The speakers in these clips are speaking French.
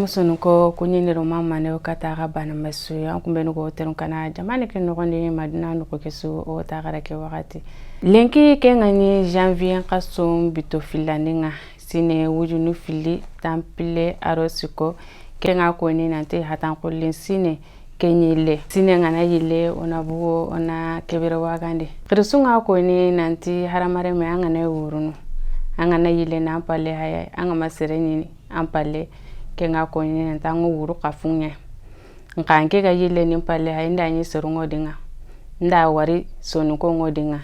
musunu ko kunyini roma mane ukata bana masu ya kumbe nugo terun kana jamani ke no ni madina nugo kesu o ta gara ke wakati lenki ke ngani janvier kasum bito filaninga sine wujunu fili tampile arosiko ke nga ko ni nante hatan ko len sine kenyile sine ngana yile ona bugo ona kebere wagande krisunga ko ni nanti haramare me ngana wurunu angana yile na pale haya anga masereni ampale kenga ko ni ntango wuru kafunya nkanke ga yile ni pale haya ndanyi sorungo dinga nda wari sonu ko ngodinga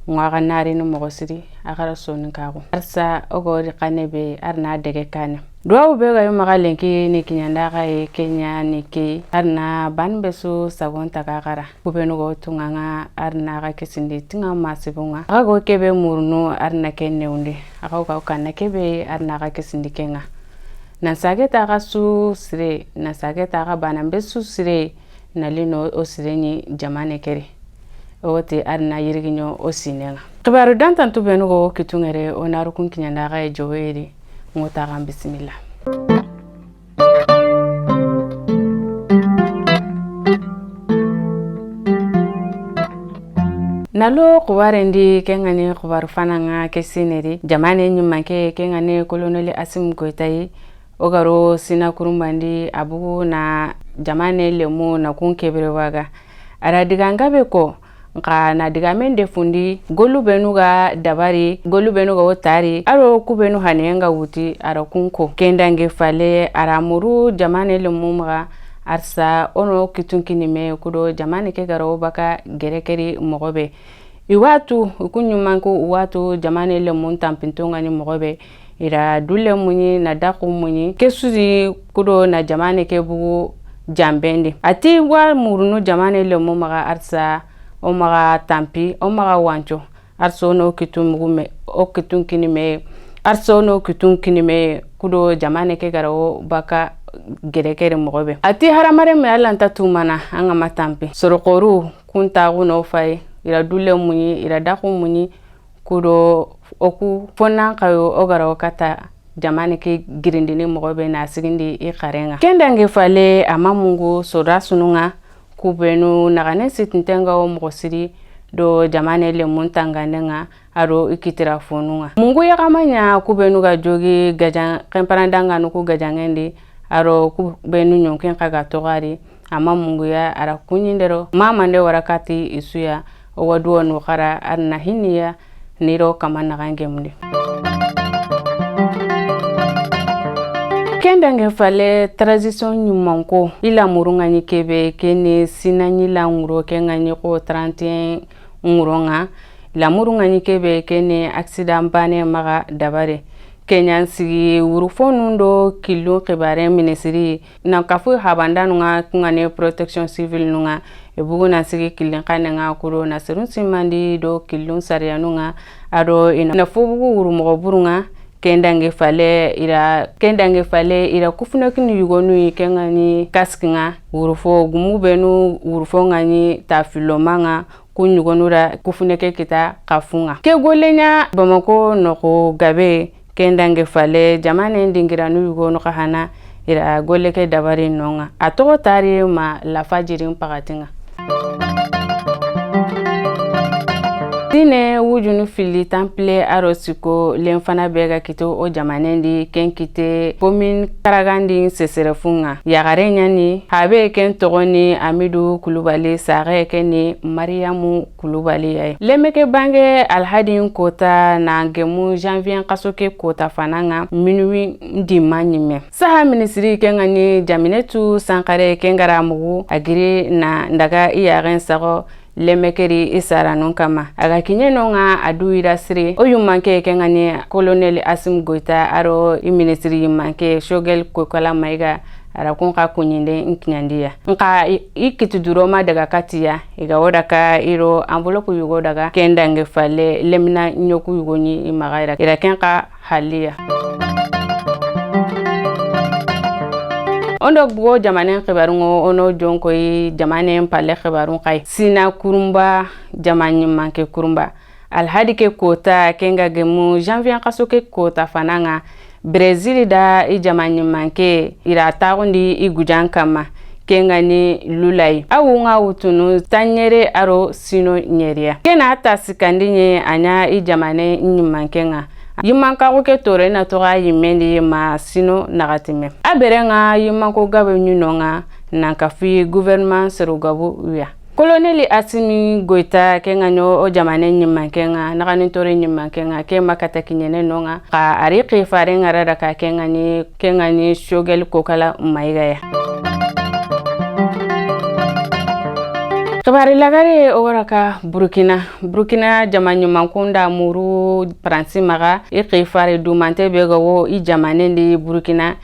ngwa nari no mogosiri agara sonu kago arsa ogori kanebe arna dege kane do be ga yuma galenki ni kinyanda ga Kenya ni ke arna banbesu sagonta kagara kubenu go tunganga arna ga kesindi tinga masibunga ago kebe murnu arna kenne unde ago ka kana kebe arna ga kesindi kenga na sageta ga su sire na sageta ga banambesu sire na lino osireni jamane kere ote arna yiriginyo osinenga kibaru dantan tubenu go kitungere onaru kun kinyanda ga joweri ngota bismillah. Nalo kuwarendi kengani kuwaru fananga kesineri jamane nyumanke kengani koloneli Asim Goitai ogaro sina kurumbandi abugu na jamane lemu na kunkebere waga aradiga be ko nka na diga mende fundi golu benuga dabari golu benuga otari aro kubenu hanenga wuti ara kunko kendange fale aramuru jamane le mumga arsa ono kitunkini me kudo jamane ke garo baka gerekeri mogobe iwatu kunyumanko iwatu jamane le muntampintonga ni mogobe ira dule munyi na daku munyi kesuri kudo na jamane ke bugu jambende ati wa murunu jamane le mumga arsa o maga tampi o maga wancho arso no kitumugume o kitunkini me arso no kitunkini me kudo jamane ke garo baka gerekere mogobe ati haramare me alanta tumana anga matampi sorokoru kunta guno fay ira dule munyi ira daku munyi kudo oku fonna kayo ogaro kata jamane ke girindini mogobe na sigindi I kharenga kendange fale amamungu sorasununga kubenu nagane sitintenga o mogosiri do jamane le muntanganenga aro ikitira fonunga mungu ya kamanya kubenu ga jogi gajan kemparandanga nuku gajangendi aro kubenu nyonken kaga togari ama mungu ya ara kunyindero mama nde warakati isuya o waduwa no khara arna hiniya niro kamana gangemde kendange fale transition nyumanko ila murunga ni kebe kene sinanyi la nguro kengani ko 31 nguronga la murunga ni kebe kene accident bane maga dabare kenyan sigi wurufonundo kilo kebare ministry na kafu habandanu nga kungane protection civil nunga ebugo na sigi kilin kanenga kuro na serun simandi do kilun sarianu nga ado ina fubugo wurumo burunga kendange fale ira kufuna kini yugonu kengani kaskinga urufo gumubenu urufo ngani tafilomanga kunyugonura kufuneke kita kafunga ke golenya bamako noko gabe kendange fale jamane ndingiranu yugonu kahana ira goleke dabari nonga atoko tari ma lafajirin pagatinga Dine wujunu fili temple arosiko lenfana bega kito o jamanendi kenkite commune Karagandi seserefunga yagare nyani habe ken togoni Amidu Kulubali sare keni Mariamu Kulubali ay lemeke bange alhadin kota na gemu janvier kasoke kota fananga minui ndimanyime saha ministri kengani jaminetu sankare kengara mugu agiri na ndaga iyaren sago lemekeri isara nonkama aga kinyeno nga aduira siri oyumanke kengani colonel Asim Goita aro ministry manke shogel kokola maiga ara kunka kunyinde nkinyandia nka ikituduroma daga katia iga wodaka iro envelope yugo daga kendange fale lemna nyoku yugoni imagaira ira kenka halia ondo bugo jamane khibarungo ono jonko yi jamane pale khibarun kai sina kurumba jamani manke kurumba alhadi ke kota kenga gemu janvier kaso ke kota fananga Brazil da I jamani manke ira tagundi I gujan kama kengani lulai awunga utunu tanyere aro sino nyeria kena tasikandi nye anya I jamane nyimankenga yimanka ko ke tore na to ga yimendi ma sino nagatime aberenga yimanko gabe nyunonga nankafi gouvernement serugabu ya Colonel Assimi Goita kenganyo o jamane nyimankenga nagani tore nyimankenga ke makata kinyene nonga ka ari qifare ngarada ka kengani shogel kokala maigaya Kabari lagare oraka Burkina jamanyo mankunda muru pransi maga qifare du mante begawo I jamane di Burkina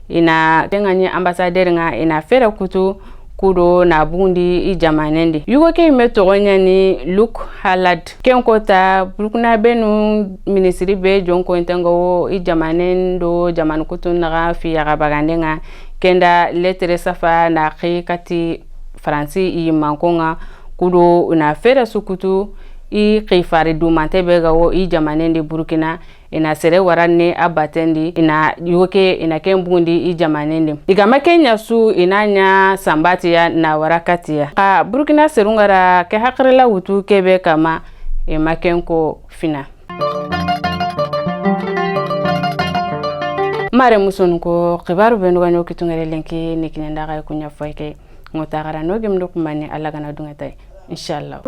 ina kengani ambassadeur nga ina fere kutu kudo na bundi I jamanendi yugo ke metogonya ni Luke Halad kenkota Burkina benu ministry be jonko intengo I jamanendo jaman kutu naga fi yaga bagandenga kenda lettre safa na kati Fransi I mankonga kudo na fere sukutu I qifari du mante begawo I jamanendi Burkina ina sere warane abatendi ina yuke ina kembundi I jamanendi igama Kenya su inanya sambati ya na warakati ya ka Burkina serungara ke hakrela wutu kebe kama makenko fina mare musun ko qibaru benu ganyo kitungere lenki nikine ndaga kunya foike ngotagara no gemdo kumani Allah gana dunga tay inshallah